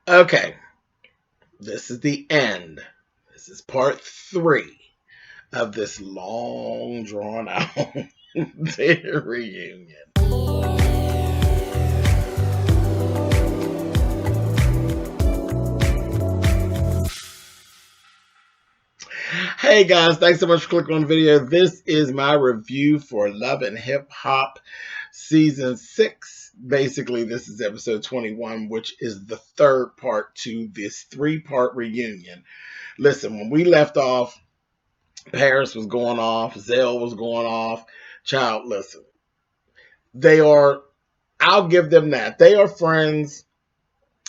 Okay, this is the end. This is part 3 of this long drawn out reunion. Hey guys, thanks so much for clicking on the video. This is my review for Love and Hip Hop Season 6. Basically, this is episode 21, which is the third part to this 3-part reunion. Listen, when we left off, Paris was going off, Zell was going off. Child, listen. I'll give them that. They are friends.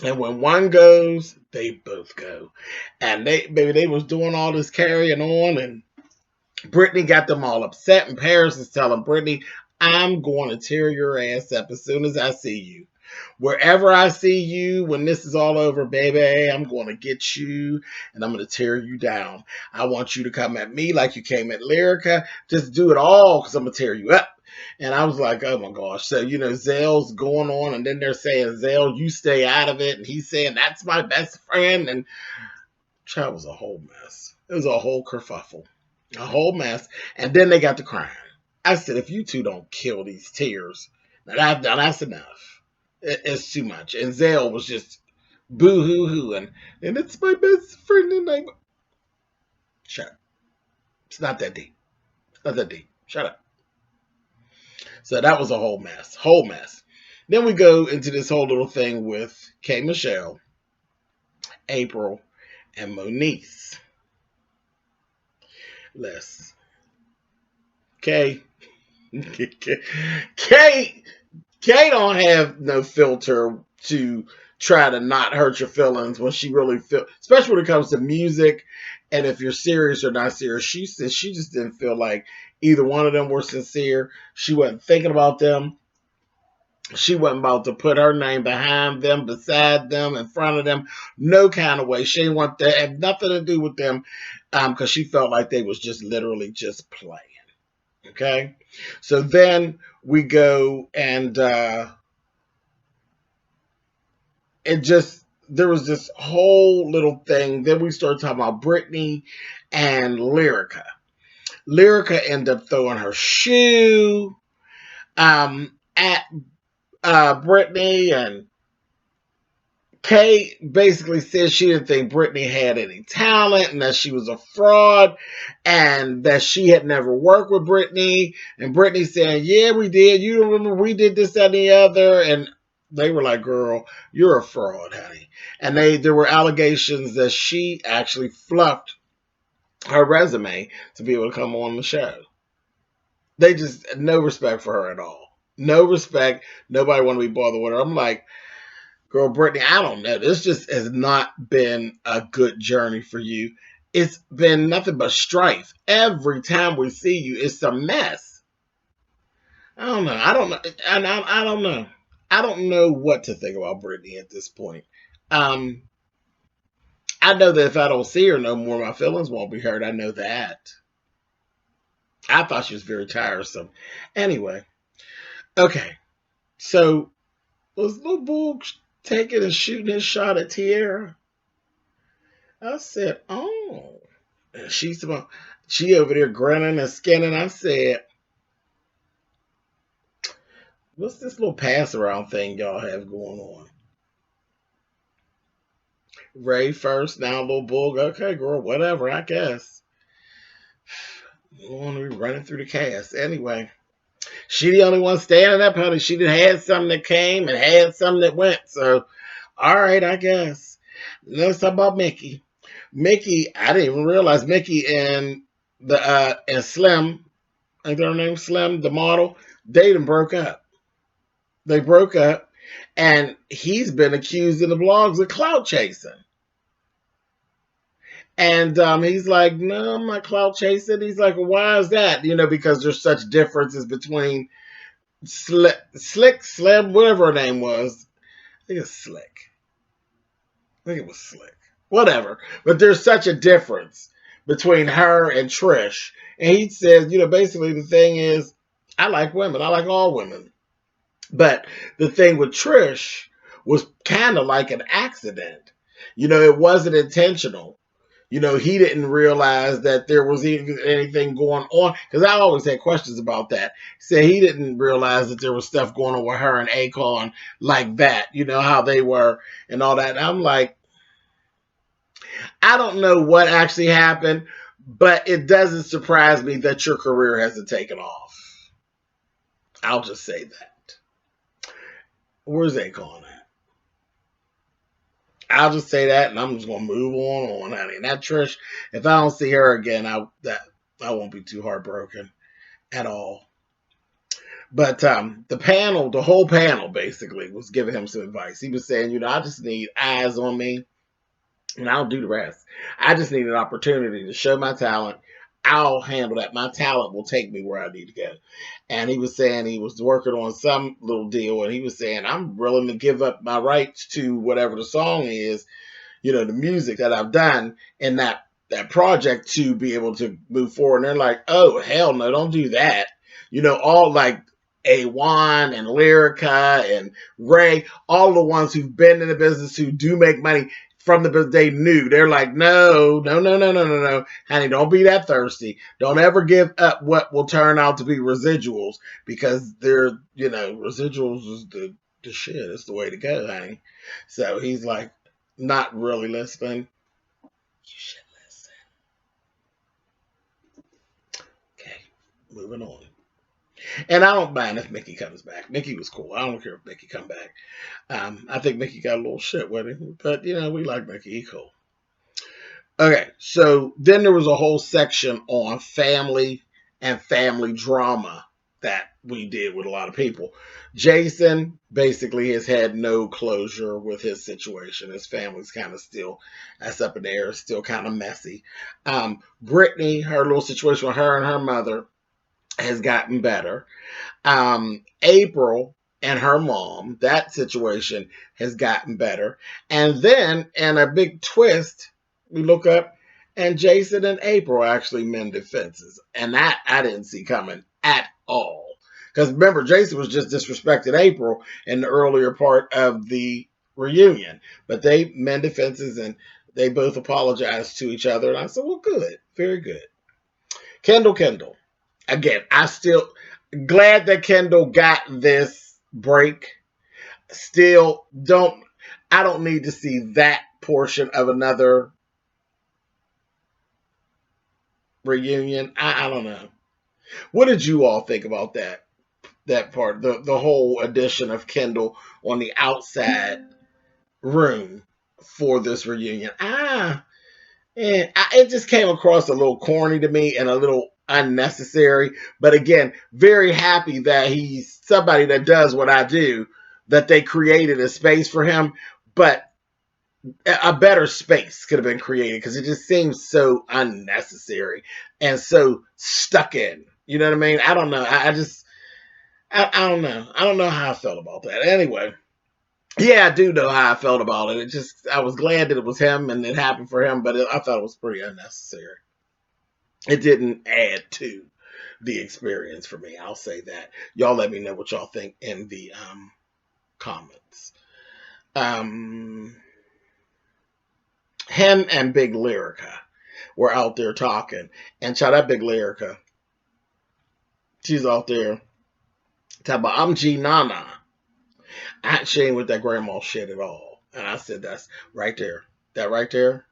And when one goes, they both go. And they was doing all this carrying on, and Brittany got them all upset, and Paris is telling Brittany, I'm going to tear your ass up as soon as I see you. Wherever I see you, when this is all over, baby, I'm going to get you, and I'm going to tear you down. I want you to come at me like you came at Lyrica. Just do it all, because I'm going to tear you up. And I was like, oh my gosh. So, Zell's going on, and then they're saying, Zell, you stay out of it. And he's saying, that's my best friend. And child, was a whole mess. It was a whole kerfuffle. A whole mess. And then they got to crying. I said, if you two don't kill these tears, that's enough. It's too much. And Zell was just boo-hoo-hoo. And it's my best friend. And I'm... Shut up. It's not that deep. It's not that deep. Shut up. So that was a whole mess. Whole mess. Then we go into this whole little thing with K. Michelle, April, and Moniece. Listen. K don't have no filter to try to not hurt your feelings when she really feel, especially when it comes to music and if you're serious or not serious. She said she just didn't feel like either one of them were sincere. She wasn't thinking about them. She wasn't about to put her name behind them, beside them, in front of them. No kind of way. She didn't want that. Had nothing to do with them because she felt like they was just literally just playing. Okay? So then we go and there was this whole little thing. Then we started talking about Brittany and Lyrica. Lyrica ended up throwing her shoe at Brittany, and Kay basically said she didn't think Brittany had any talent and that she was a fraud and that she had never worked with Brittany. And Brittany saying, yeah, we did. You don't remember we did this, that, and the other. And they were like, girl, you're a fraud, honey. And there were allegations that she actually fluffed her resume to be able to come on the show. They just, no respect for her at all. No respect. Nobody want to be bothered with her. I'm like, girl, Brittany, I don't know. This just has not been a good journey for you. It's been nothing but strife. Every time we see you, it's a mess. I don't know. I don't know. And I don't know. I don't know what to think about Brittany at this point. I know that if I don't see her no more, my feelings won't be hurt. I know that. I thought she was very tiresome. Anyway. Okay. So, was Lil Bull taking and shooting his shot at Tierra? I said, oh. And she over there grinning and skinning. I said, what's this little pass around thing y'all have going on? Ray first, now Lil Bull. Okay, girl, whatever, I guess. You want to be running through the cast. Anyway, she the only one standing up, honey. She done had something that came and had something that went. So, all right, I guess. Let's talk about Mickey. Mickey, I didn't even realize Mickey and Slim, I think her name Slim, the model, they done broke up. They broke up, and he's been accused in the blogs of clout chasing. And he's like, no, I'm not clout chasing. He's like, well, why is that? Because there's such differences between Slick, Slim, whatever her name was. I think it's Slick. I think it was Slick. Whatever. But there's such a difference between her and Trish. And he says, basically the thing is, I like women. I like all women. But the thing with Trish was kind of like an accident. It wasn't intentional. He didn't realize that there was even anything going on, because I always had questions about that. He said he didn't realize that there was stuff going on with her and Akon like that, how they were and all that. And I'm like, I don't know what actually happened, but it doesn't surprise me that your career hasn't taken off. I'll just say that. Where's Akon at? I'll just say that, and I'm just gonna move on, honey. And that Trish, if I don't see her again, I won't be too heartbroken at all. But the whole panel basically was giving him some advice. He was saying, I just need eyes on me, and I'll do the rest. I just need an opportunity to show my talent. I'll handle that. My talent will take me where I need to go. And he was saying he was working on some little deal, and he was saying, I'm willing to give up my rights to whatever the song is, the music that I've done in that project to be able to move forward. And they're like, oh, hell no, don't do that. All like A1 and Lyrica and Ray, all the ones who've been in the business, who do make money, from the they knew. They're like, no, honey, don't be that thirsty. Don't ever give up what will turn out to be residuals, because they're, residuals is the shit. It's the way to go, honey. So he's like, not really listening. You should listen. Okay, moving on. And I don't mind if Mickey comes back. Mickey was cool. I don't care if Mickey come back. I think Mickey got a little shit with him, but we like Mickey. He cool. Okay, so then there was a whole section on family and family drama that we did with a lot of people. Jason basically has had no closure with his situation. His family's kind of still, that's up in the air, still kind of messy. Brittany, her little situation with her and her mother has gotten better. April and her mom, that situation has gotten better. And then, in a big twist, we look up, and Jason and April actually mended fences. And that I didn't see coming at all. Because remember, Jason was just disrespecting April in the earlier part of the reunion. But they mended fences, and they both apologized to each other. And I said, well, good. Very good. Kendall. Again, I still glad that Kendall got this break. Still I don't need to see that portion of another reunion. I don't know. What did you all think about that part? The whole addition of Kendall on the outside room for this reunion. It just came across a little corny to me and a little unnecessary. But again, very happy that he's somebody that does what I do, that they created a space for him. But a better space could have been created, because it just seems so unnecessary and so stuck in. You know what I mean? I don't know. I don't know. I don't know how I felt about that. Anyway. Yeah, I do know how I felt about it. I was glad that it was him and it happened for him, but I thought it was pretty unnecessary. It didn't add to the experience for me. I'll say that. Y'all let me know what y'all think in the comments. Him and Big Lyrica were out there talking. And shout out Big Lyrica. She's out there talking about, I'm G Nana. She ain't with that grandma shit at all. And I said, that's right there. That right there,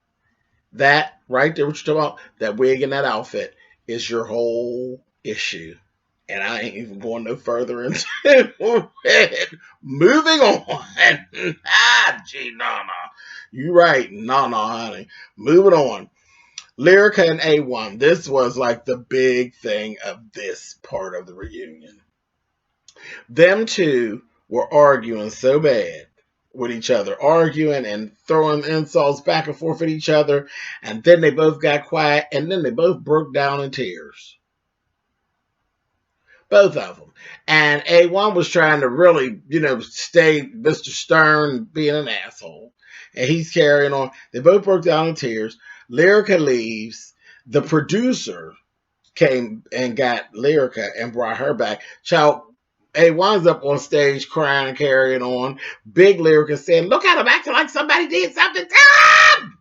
what you're talking about, that wig and that outfit is your whole issue. And I ain't even going no further into it. Moving on. Gee, Nana. You right, Nana, honey. Moving on. Lyrica and A1. This was like the big thing of this part of the reunion. Them two were arguing so bad with each other, arguing and throwing insults back and forth at each other, and then they both got quiet, and then they both broke down in tears. Both of them. And A1 was trying to really, stay Mr. Stern, being an asshole, and he's carrying on. They both broke down in tears. Lyrica leaves. The producer came and got Lyrica and brought her back. Child, A1's up on stage crying and carrying on. Big Lyrica saying, look at him acting like somebody did something to him.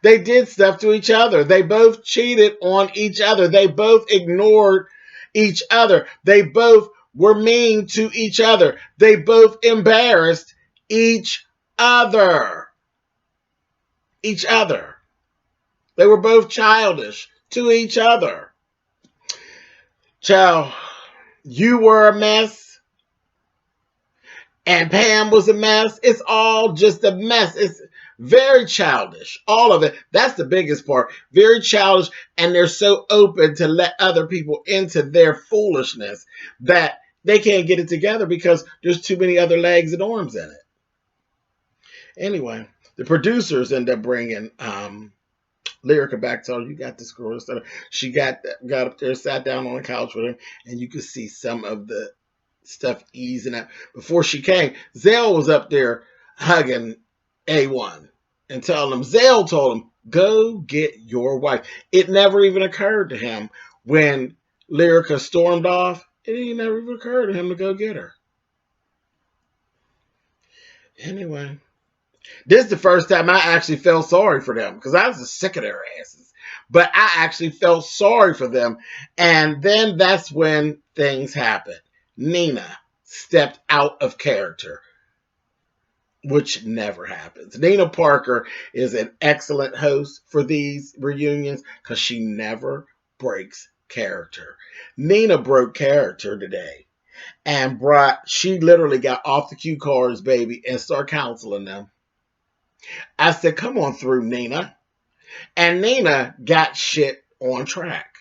They did stuff to each other. They both cheated on each other. They both ignored each other. They both were mean to each other. They both embarrassed each other. Each other. They were both childish to each other. Child, you were a mess. And Pam was a mess. It's all just a mess. It's very childish. All of it. That's the biggest part. Very childish. And they're so open to let other people into their foolishness that they can't get it together because there's too many other legs and arms in it. Anyway, the producers end up bringing Lyrica back. Told her, you got this girl. She got up there, sat down on the couch with him, and you could see some of the stuff easing out. Before she came, Zell was up there hugging A1 and telling him, Zell told him, go get your wife. It never even occurred to him when Lyrica stormed off. It never even occurred to him to go get her. Anyway, this is the first time I actually felt sorry for them because I was sick of their asses. But I actually felt sorry for them. And then that's when things happened. Nina stepped out of character, which never happens. Nina Parker is an excellent host for these reunions because she never breaks character. Nina broke character today and she literally got off the cue cards, baby, and started counseling them. I said, come on through, Nina. And Nina got shit on track.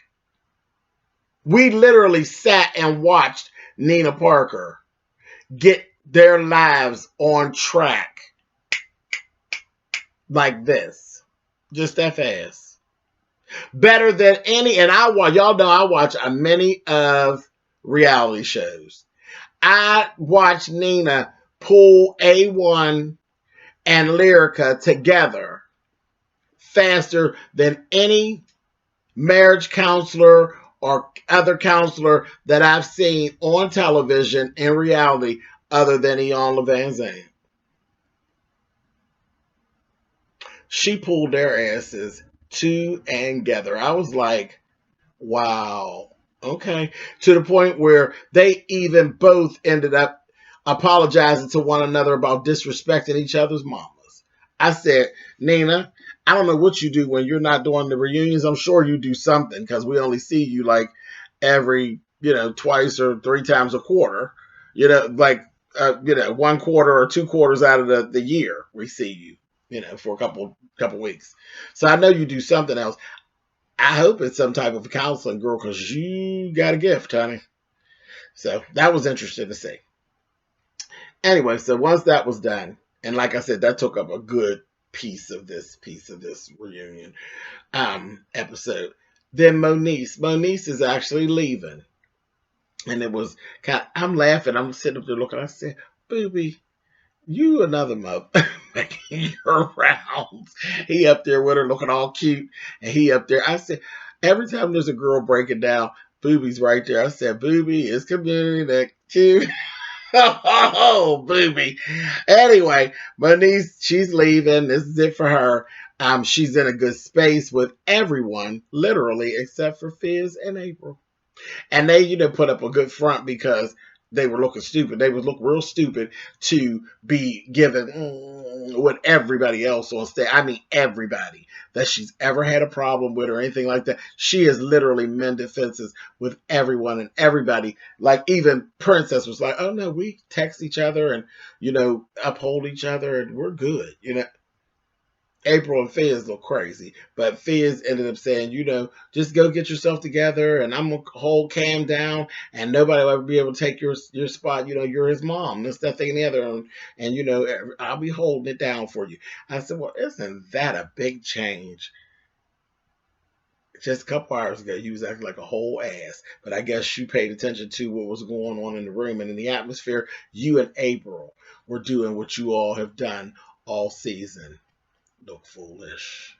We literally sat and watched Nina Parker get their lives on track like this. Just that fast. Better than any, and y'all know I watch many of reality shows. I watched Nina pull A1 and Lyrica together faster than any marriage counselor or other counselor that I've seen on television in reality other than Ian Van Zandt. She pulled their asses together. I was like, wow, okay. To the point where they even both ended up apologizing to one another about disrespecting each other's mamas. I said, Nina, I don't know what you do when you're not doing the reunions. I'm sure you do something because we only see you like every, twice or three times a quarter, like, 1 quarter or 2 quarters out of the year we see you, for a couple weeks. So I know you do something else. I hope it's some type of counseling, girl, because you got a gift, honey. So that was interesting to see. Anyway, so once that was done, and like I said, that took up a good piece of this reunion episode. Then Moniece is actually leaving. And it was I'm laughing. I'm sitting up there looking. I said, Booby, you another mother making your rounds. He up there with her looking all cute. And he up there. I said, every time there's a girl breaking down, Booby's right there. I said, Booby is community that cute. Oh, Booby. Anyway, Moniece, she's leaving. This is it for her. She's in a good space with everyone, literally, except for Fizz and April. And they, put up a good front because they were looking stupid. They would look real stupid to be given with everybody else on stage. I mean, everybody that she's ever had a problem with or anything like that. She has literally mended fences with everyone and everybody. Like even Princess was like, oh no, we text each other and, uphold each other and we're good, April and Fizz look crazy, but Fizz ended up saying, just go get yourself together and I'm going to hold Cam down and nobody will ever be able to take your spot. You're his mom, this, that, thing, and the other. And, I'll be holding it down for you. I said, well, isn't that a big change? Just a couple hours ago, you was acting like a whole ass, but I guess you paid attention to what was going on in the room and in the atmosphere. You and April were doing what you all have done all season. Look foolish.